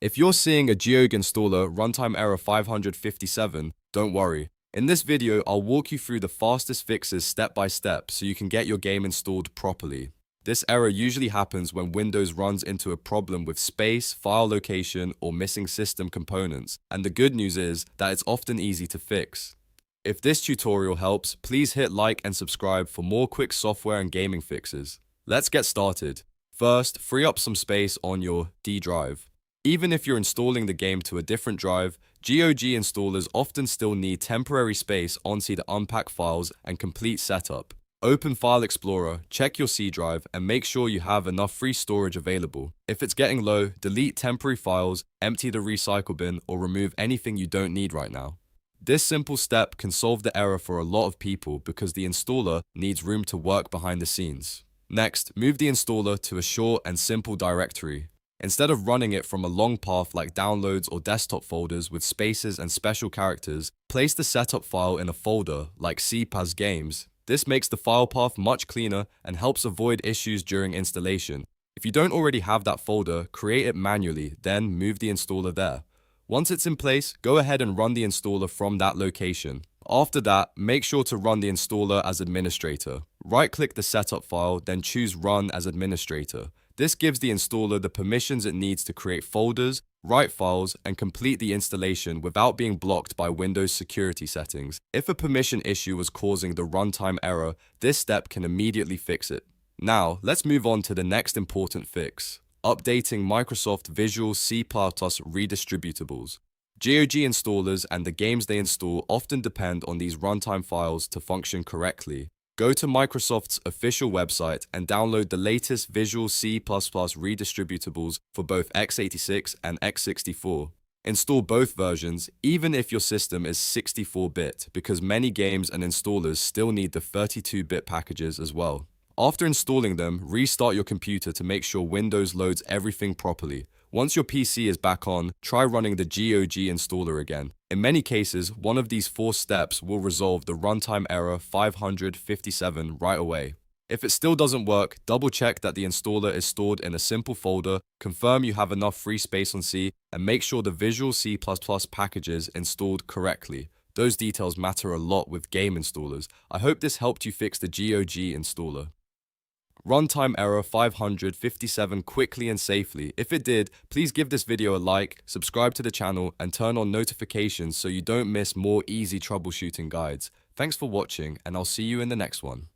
If you're seeing a GeoG installer runtime error 557, don't worry. In this video, I'll walk you through the fastest fixes step by step so you can get your game installed properly. This error usually happens when Windows runs into a problem with space, file location, or missing system components, and the good news is that it's often easy to fix. If this tutorial helps, please hit like and subscribe for more quick software and gaming fixes. Let's get started. First, free up some space on your D drive. Even if you're installing the game to a different drive, GeoG installers often still need temporary space onto to unpack files and complete setup. Open File Explorer, check your C drive, and make sure you have enough free storage available. If it's getting low, delete temporary files, empty the recycle bin, or remove anything you don't need right now. This simple step can solve the error for a lot of people because the installer needs room to work behind the scenes. Next, move the installer to a short and simple directory. Instead of running it from a long path like downloads or desktop folders with spaces and special characters, place the setup file in a folder like CPAS Games. This makes the file path much cleaner and helps avoid issues during installation. If you don't already have that folder, create it manually, then move the installer there. Once it's in place, go ahead and run the installer from that location. After that, make sure to run the installer as administrator. Right-click the setup file, then choose Run as administrator. This gives the installer the permissions it needs to create folders, write files, and complete the installation without being blocked by Windows security settings. If a permission issue was causing the runtime error, this step can immediately fix it. Now, let's move on to the next important fix: updating Microsoft Visual C Redistributables. GeoG installers and the games they install often depend on these runtime files to function correctly. Go to Microsoft's official website and download the latest Visual C++ redistributables for both x86 and x64. Install both versions, even if your system is 64-bit, because many games and installers still need the 32-bit packages as well. After installing them, restart your computer to make sure Windows loads everything properly. Once your PC is back on, try running the GeoG installer again. In many cases, one of these 4 steps will resolve the runtime error 557 right away. If it still doesn't work, double-check that the installer is stored in a simple folder, confirm you have enough free space on C, and make sure the Visual C++ packages installed correctly. Those details matter a lot with game installers. I hope this helped you fix the GeoG installer. Runtime error 557 quickly and safely. If it did, please give this video a like, subscribe to the channel, and turn on notifications so you don't miss more easy troubleshooting guides. Thanks for watching, and I'll see you in the next one.